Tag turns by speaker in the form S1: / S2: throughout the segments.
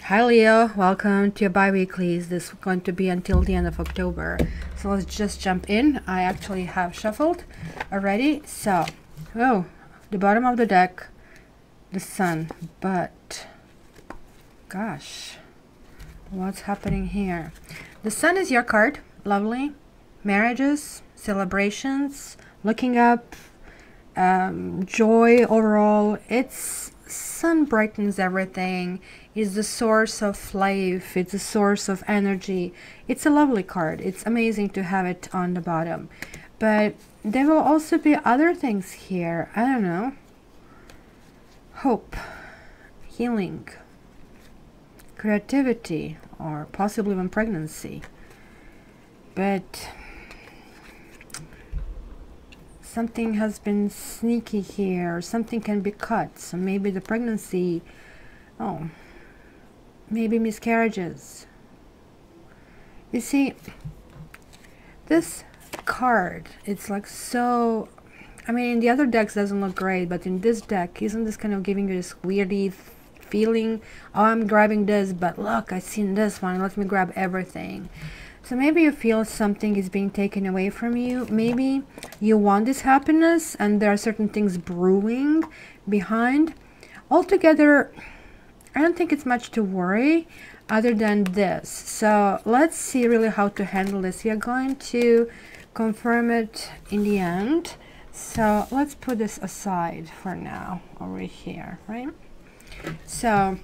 S1: Hi Leo, welcome to your bi-weeklies. This is going to be until the end of October. So let's just jump in. I actually have shuffled already. So, oh, the bottom of the deck, the sun. But, gosh, what's happening here? The sun is your card. Lovely. Marriages, celebrations, looking up, joy overall. It's sun brightens everything. Is the source of life. It's a source of energy. It's a lovely card. It's amazing to have it on the bottom. But there will also be other things here. I don't know. Hope, healing, creativity, or possibly even pregnancy. But something has been sneaky here. Something can be cut. So maybe the pregnancy, maybe miscarriages. You see, this card, it's like so, I mean, in the other decks doesn't look great, but in this deck, isn't this kind of giving you this weirdy feeling? Oh, I'm grabbing this, but look, I've seen this one, let me grab everything. So maybe you feel something is being taken away from you. Maybe you want this happiness and there are certain things brewing behind. Altogether, I don't think it's much to worry other than this. So let's see really how to handle this. We are going to confirm it in the end. So let's put this aside for now over here, right? So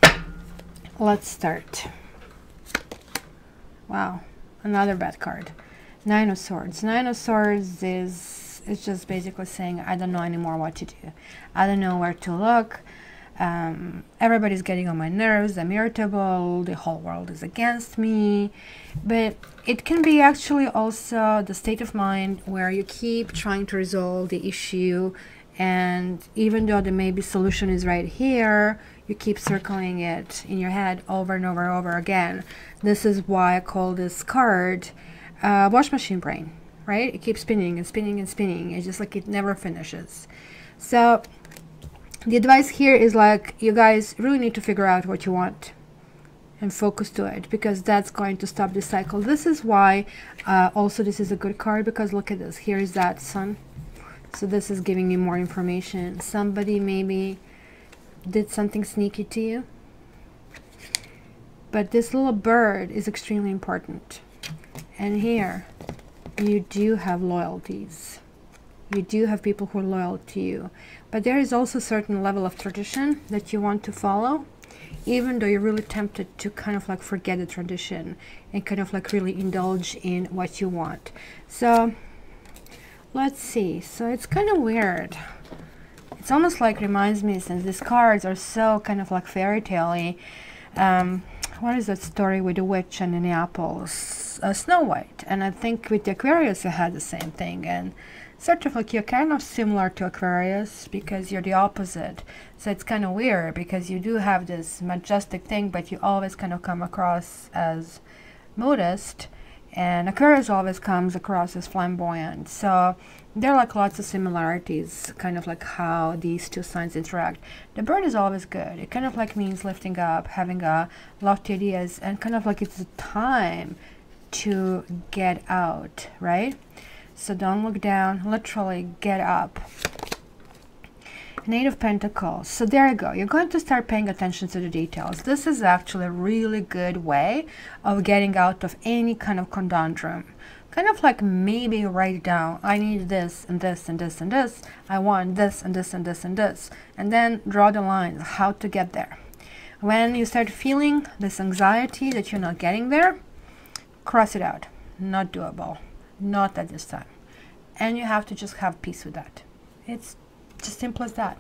S1: let's start. Wow, another bad card. Nine of Swords. Nine of Swords is just basically saying, I don't know anymore what to do. I don't know where to look. Everybody's getting on my nerves. I'm irritable. The whole world is against me. But it can be actually also the state of mind where you keep trying to resolve the issue, and even though the maybe solution is right here, you keep circling it in your head over and over and over again. This is why I call this card wash machine brain, right? It keeps spinning and spinning and spinning. It's just like it never finishes. So the advice here is like, you guys really need to figure out what you want and focus to it, because that's going to stop this cycle. This is why also this is a good card, because look at this. Here is that sun. So this is giving you more information. Somebody maybe did something sneaky to you. But this little bird is extremely important. And here, you do have loyalties. You do have people who are loyal to you. But there is also a certain level of tradition that you want to follow, even though you're really tempted to kind of like forget the tradition and kind of like really indulge in what you want. So let's see. So it's kind of weird. It's almost like reminds me, since these cards are so kind of like fairy tale-y, what is that story with the witch and the apples? Snow White. And I think with the Aquarius I had the same thing. And sort of like you're kind of similar to Aquarius because you're the opposite. So it's kind of weird because you do have this majestic thing, but you always kind of come across as modest. And Aquarius always comes across as flamboyant. So there are like lots of similarities, kind of like how these two signs interact. The bird is always good. It kind of like means lifting up, having a lofty ideas, and kind of like it's a time to get out, right? So don't look down, literally get up. Eight of Pentacles. So there you go. You're going to start paying attention to the details. This is actually a really good way of getting out of any kind of conundrum. Kind of like maybe write down, I need this and this and this and this. I want this and this and this and this. And then draw the lines, how to get there. When you start feeling this anxiety that you're not getting there, cross it out. Not doable. Not at this time. And you have to just have peace with that. It's just simple as that.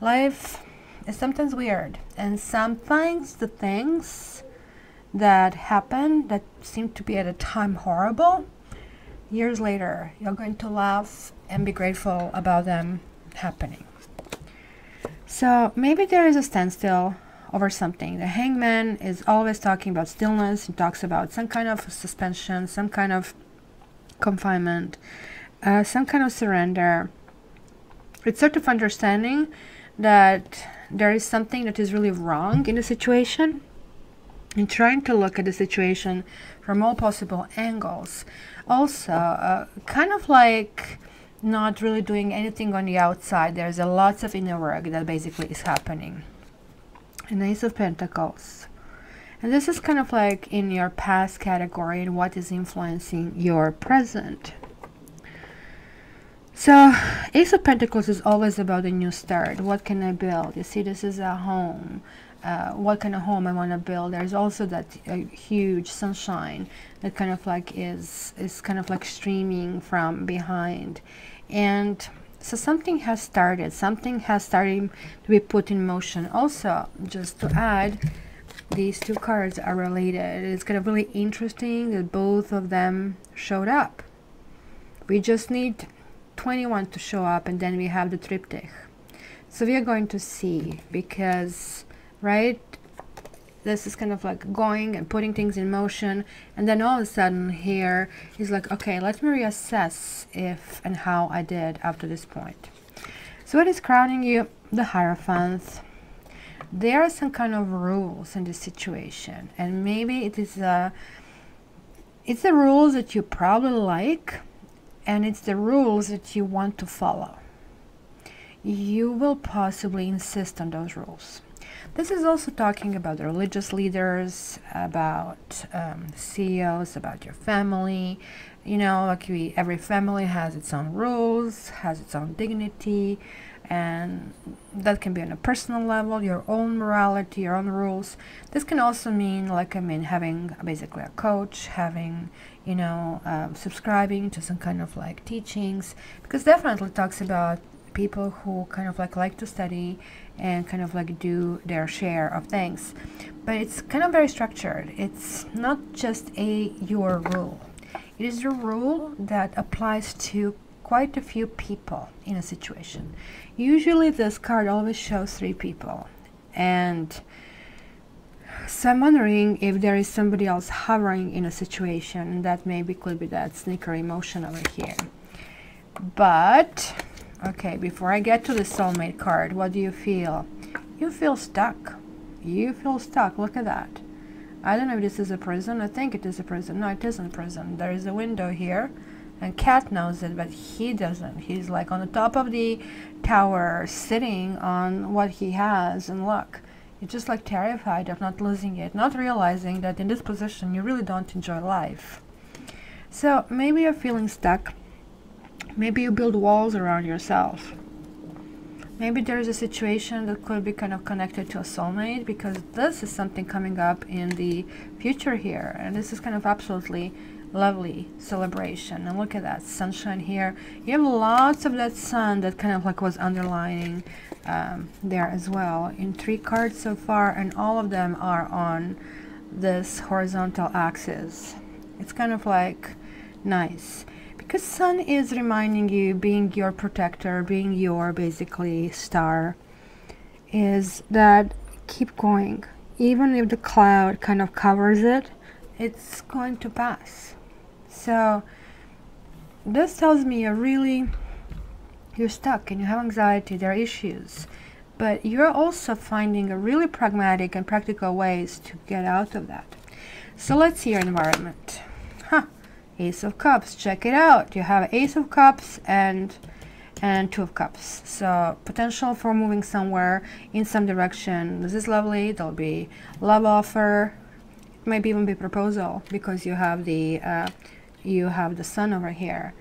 S1: Life is sometimes weird, and sometimes the things that happen that seem to be at a time horrible, years later you're going to laugh and be grateful about them happening. So maybe there is a standstill over something. The Hangman is always talking about stillness. He talks about some kind of suspension, some kind of confinement, some kind of surrender. It's sort of understanding that there is something that is really wrong in the situation, and trying to look at the situation from all possible angles. Also, kind of like not really doing anything on the outside. There's a lots of inner work that basically is happening. An Ace of Pentacles. And this is kind of like in your past category and what is influencing your present. So, Ace of Pentacles is always about a new start. What can I build? You see, this is a home. What kind of home I want to build. There's also that huge sunshine that kind of like is kind of like streaming from behind. And so something has started. Something has started to be put in motion. Also, just to add, these two cards are related. It's kind of really interesting that both of them showed up. We just need 21 to show up, and then we have the triptych. So we are going to see, because right, this is kind of like going and putting things in motion, and then all of a sudden here is like, okay, let me reassess if and how I did up to this point. So what is crowning you? The Hierophant. There are some kind of rules in this situation, and maybe it is it's the rules that you probably like, and it's the rules that you want to follow. You will possibly insist on those rules. This is also talking about the religious leaders, about CEOs, about your family. You know, like every family has its own rules, has its own dignity, and that can be on a personal level, your own morality, your own rules. This can also mean, like, having basically a coach, having, you know, subscribing to some kind of like teachings, because definitely talks about people who kind of like to study and kind of like do their share of things. But it's kind of very structured. It's not just your rule. It is a rule that applies to quite a few people in a situation. Usually this card always shows 3 people, and so I'm wondering if there is somebody else hovering in a situation, and that maybe could be that sneaker emotion over here. But okay, before I get to the soulmate card, what do you feel? You feel stuck. You feel stuck. Look at that. I don't know if this is a prison. I think it is a prison. No, it isn't a prison. There is a window here, and Cat knows it, but he doesn't. He's like on the top of the tower, sitting on what he has, and look, you're just like terrified of not losing it, not realizing that in this position you really don't enjoy life. So maybe you're feeling stuck. Maybe you build walls around yourself. Maybe there is a situation that could be kind of connected to a soulmate, because this is something coming up in the future here, and this is kind of absolutely lovely celebration. And look at that sunshine here. You have lots of that sun that kind of like was underlining there as well, in 3 cards so far, and all of them are on this horizontal axis. It's kind of like nice, because sun is reminding you, being your protector, being your basically star, is that keep going. Even if the cloud kind of covers it, it's going to pass. So this tells me you're stuck and you have anxiety, there are issues, but you're also finding a really pragmatic and practical ways to get out of that. So let's see your environment. Ace of Cups, check it out. You have Ace of Cups and 2 of Cups. So potential for moving somewhere in some direction. This is lovely. There'll be love offer. It might even be proposal, because you have the sun over here.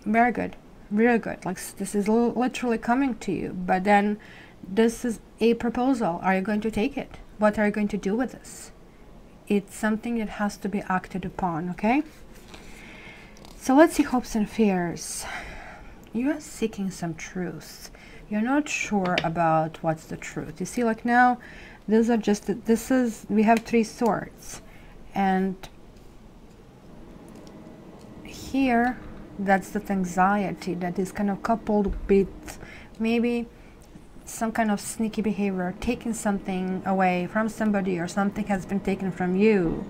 S1: Very good, really good. Like, this is literally coming to you. But then this is a proposal. Are you going to take it? What are you going to do with this? It's something that has to be acted upon. Okay. So let's see hopes and fears. You are seeking some truth. You're not sure about what's the truth. You see, like now, these are just, we have 3 swords. And here, that's that anxiety that is kind of coupled with maybe some kind of sneaky behavior, taking something away from somebody, or something has been taken from you.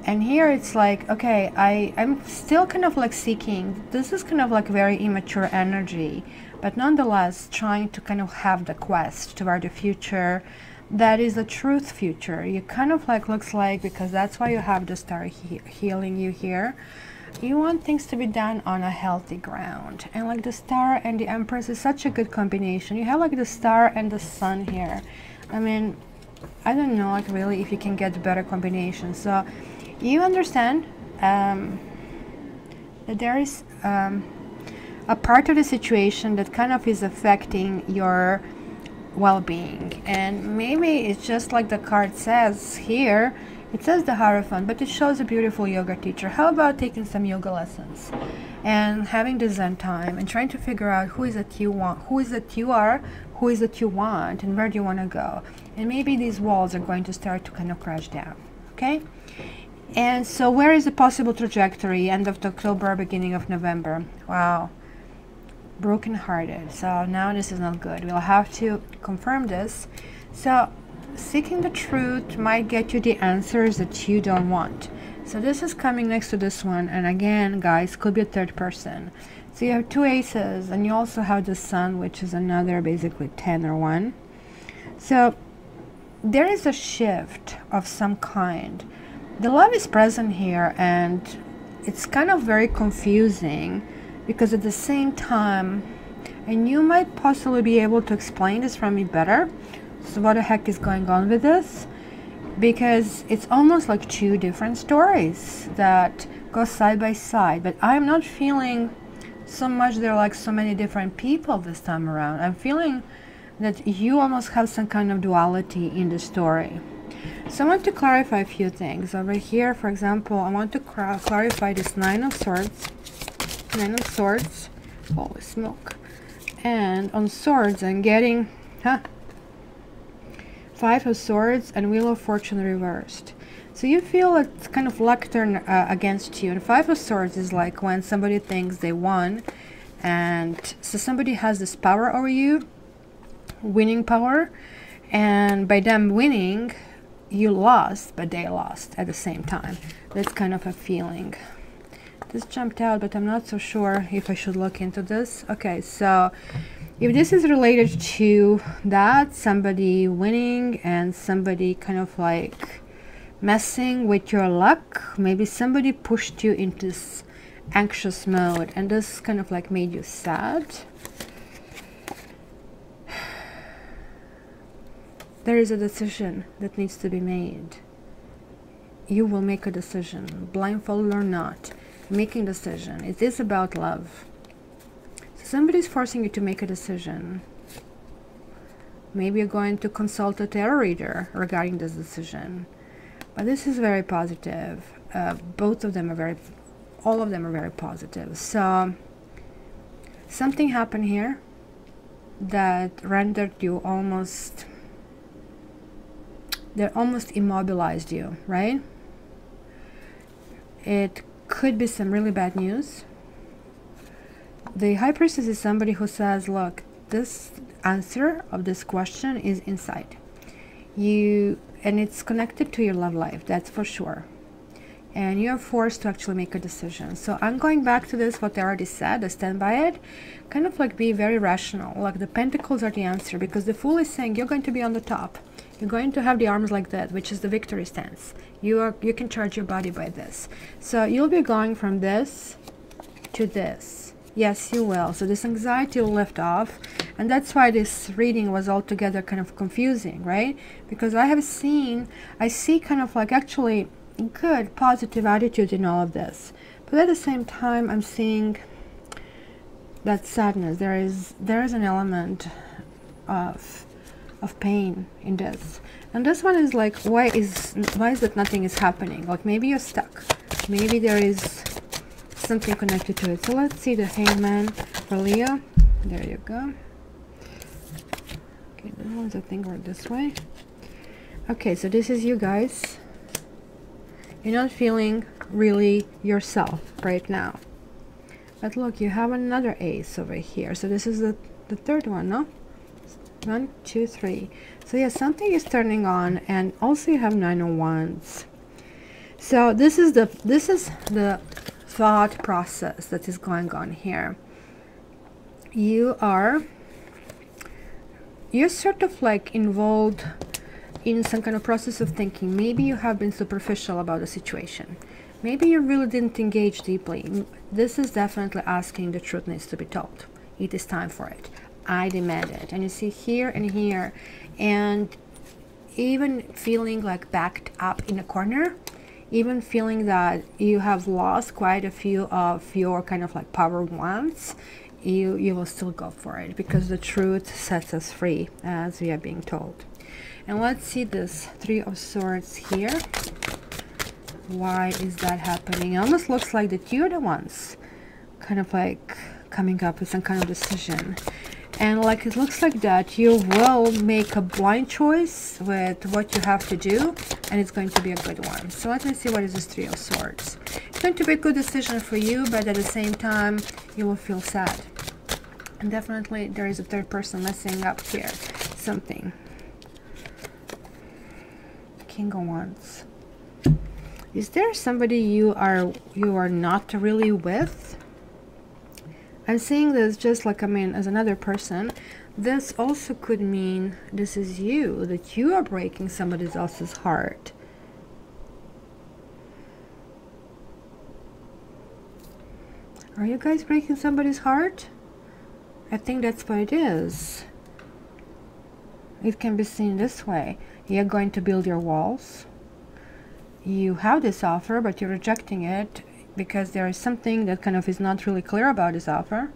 S1: And here it's like, okay, I'm still kind of like seeking. This is kind of like very immature energy, but nonetheless trying to kind of have the quest toward the future, that is the truth future. You kind of like looks like, because that's why you have the star healing you here. You want things to be done on a healthy ground, and like the star and the Empress is such a good combination. You have like the star and the sun here. I mean, I don't know like really if you can get better combination. So you understand that there is a part of the situation that kind of is affecting your well-being, and maybe it's just like the card says here. It says the Hierophant, but it shows a beautiful yoga teacher. How about taking some yoga lessons and having the Zen time and trying to figure out who is it you want, who is it you are, who is it you want, and where do you want to go? And maybe these walls are going to start to kind of crash down, okay? And so where is the possible trajectory? End of October, beginning of November. Wow. Broken-hearted. So now this is not good. We'll have to confirm this. So seeking the truth might get you the answers that you don't want. So this is coming next to this one, and again guys, could be a third person. So you have two aces, and you also have the Sun, which is another basically 10 or 1. So there is a shift of some kind. The love is present here, and it's kind of very confusing, because at the same time, and you might possibly be able to explain this from me better. So what the heck is going on with this? Because it's almost like two different stories that go side by side, but I'm not feeling so much they're like so many different people this time around. I'm feeling that you almost have some kind of duality in the story. So I want to clarify a few things. Over here, for example, I want to clarify this Nine of Swords. Nine of Swords. Holy smoke. And on Swords, I'm getting... Five of Swords and Wheel of Fortune reversed. So you feel it's kind of luck turn against you. And Five of Swords is like when somebody thinks they won, and so somebody has this power over you, winning power, and by them winning, you lost, but they lost at the same time. That's kind of a feeling. This jumped out, but I'm not so sure if I should look into this. Okay, so if this is related to that, somebody winning and somebody kind of like messing with your luck, maybe somebody pushed you into this anxious mode, and this kind of like made you sad. There is a decision that needs to be made. You will make a decision, blindfolded or not, making a decision. It is about love. Somebody's forcing you to make a decision. Maybe you're going to consult a tarot reader regarding this decision. But this is very positive. Both of them are very, all of them are very positive. So something happened here that rendered you almost, that almost immobilized you, right? It could be some really bad news. The High Priestess is somebody who says, look, this answer of this question is inside you, and it's connected to your love life, that's for sure. And you're forced to actually make a decision. So I'm going back to this, what I already said, I stand by it. Kind of like be very rational. Like the Pentacles are the answer, because the Fool is saying you're going to be on the top. You're going to have the arms like that, which is the victory stance. You can charge your body by this. So you'll be going from this to this. Yes, you will. So this anxiety will lift off, and that's why this reading was altogether kind of confusing, right? Because I see kind of like actually good, positive attitude in all of this, but at the same time, I'm seeing that sadness. There is an element of pain in this, and this one is like, why is that nothing is happening? Like maybe you're stuck. Maybe there is something connected to it. So let's see the Hangman for Leo. There you go. Okay, the ones I think work this way. Okay, so this is you guys. You're not feeling really yourself right now. But look, you have another ace over here. So this is the third one, no? 1, 2, 3. So yeah, something is turning on, and also you have 9 of Wands. So this is the thought process that is going on here. You're sort of like involved in some kind of process of thinking. Maybe you have been superficial about the situation. Maybe you really didn't engage deeply. This is definitely asking the truth needs to be told. It is time for it. I demand it. And you see here and here, and even feeling like backed up in a corner, even feeling that you have lost quite a few of your kind of like power wands, you will still go for it, because the truth sets us free, as we are being told. And let's see this Three of Swords here. Why is that happening? It almost looks like that you're the ones kind of like coming up with some kind of decision. And like it looks like that you will make a blind choice with what you have to do, and it's going to be a good one. So let me see, what is this Three of Swords? It's going to be a good decision for you, but at the same time you will feel sad. And definitely there is a third person messing up here something. King of Wands. Is there somebody you are not really with? I'm seeing this just like, I mean, as another person. This also could mean this is you, that you are breaking somebody else's heart. Are you guys breaking somebody's heart? I think that's what it is. It can be seen this way. You're going to build your walls. You have this offer, but you're rejecting it because there is something that kind of is not really clear about this offer.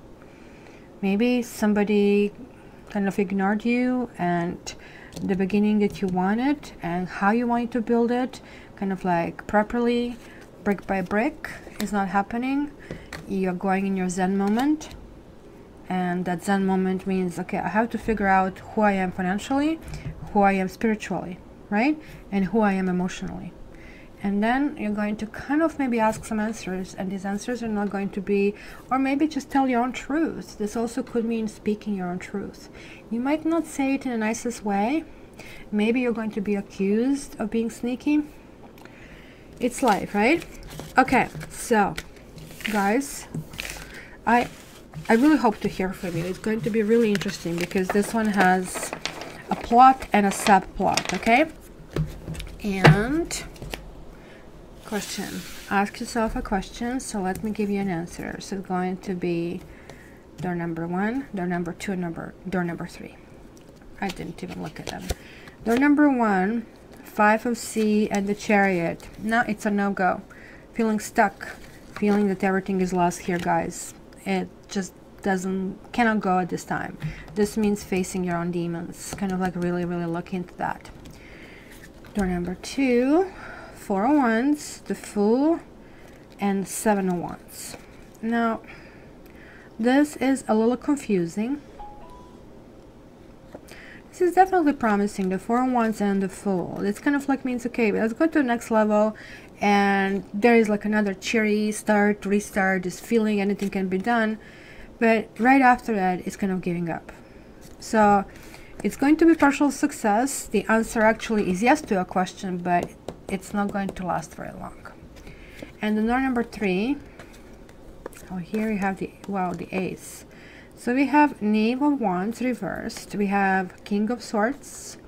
S1: Maybe somebody kind of ignored you, and the beginning that you wanted and how you wanted to build it, kind of like properly, brick by brick, is not happening. You're going in your Zen moment, and that Zen moment means, okay, I have to figure out who I am financially, who I am spiritually, right? And who I am emotionally. And then you're going to kind of maybe ask some answers, and these answers are not going to be, or maybe just tell your own truth. This also could mean speaking your own truth. You might not say it in the nicest way. Maybe you're going to be accused of being sneaky. It's life, right? Okay, so guys, I really hope to hear from you. It's going to be really interesting, because this one has a plot and a subplot, okay? And question. Ask yourself a question, so let me give you an answer. So it's going to be door number 1, door number 2, and door number 3. I didn't even look at them. Door number 1, 5 of C and the Chariot. No, it's a no-go. Feeling stuck. Feeling that everything is lost here, guys. It just cannot go at this time. This means facing your own demons. Kind of like really look into that. Door number 2, 4 of Wands, the Fool, and 7 of Wands. Now, this is a little confusing. This is definitely promising, the 4 of Wands and the Fool. It's kind of like means, okay, let's go to the next level, and there is like another cheery start, restart, this feeling anything can be done. But right after that, it's kind of giving up. So it's going to be partial success. The answer actually is yes to a question, but it's not going to last very long. And the door number 3, oh, here we have the, wow, the Ace. So we have Knave of Wands reversed. We have King of Swords,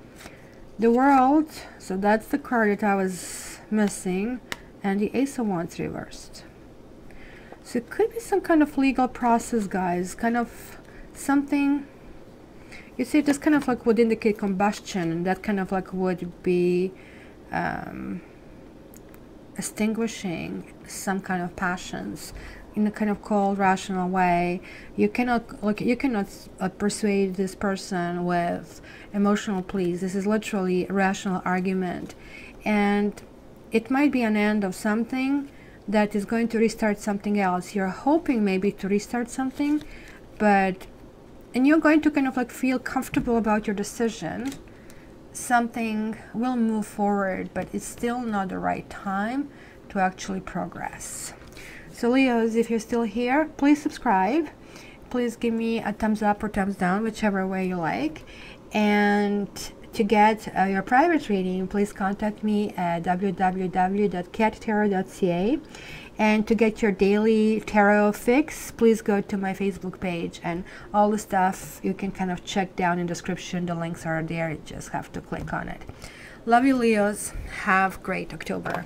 S1: the World. So that's the card that I was missing, and the Ace of Wands reversed. So it could be some kind of legal process, guys. Kind of something. You see, this kind of like would indicate combustion, and that kind of like would be extinguishing some kind of passions in a kind of cold, rational way. You cannot persuade this person with emotional pleas. This is literally a rational argument, and it might be an end of something that is going to restart something else. You're hoping maybe to restart something, and you're going to kind of like feel comfortable about your decision. Something will move forward, but it's still not the right time to actually progress. So Leos, if you're still here, please subscribe. Please give me a thumbs up or thumbs down, whichever way you like. And to get your private reading, please contact me at www.cattarot.ca. And to get your daily tarot fix, please go to my Facebook page, and all the stuff you can kind of check down in the description. The links are there, you just have to click on it. Love you, Leos. Have great October.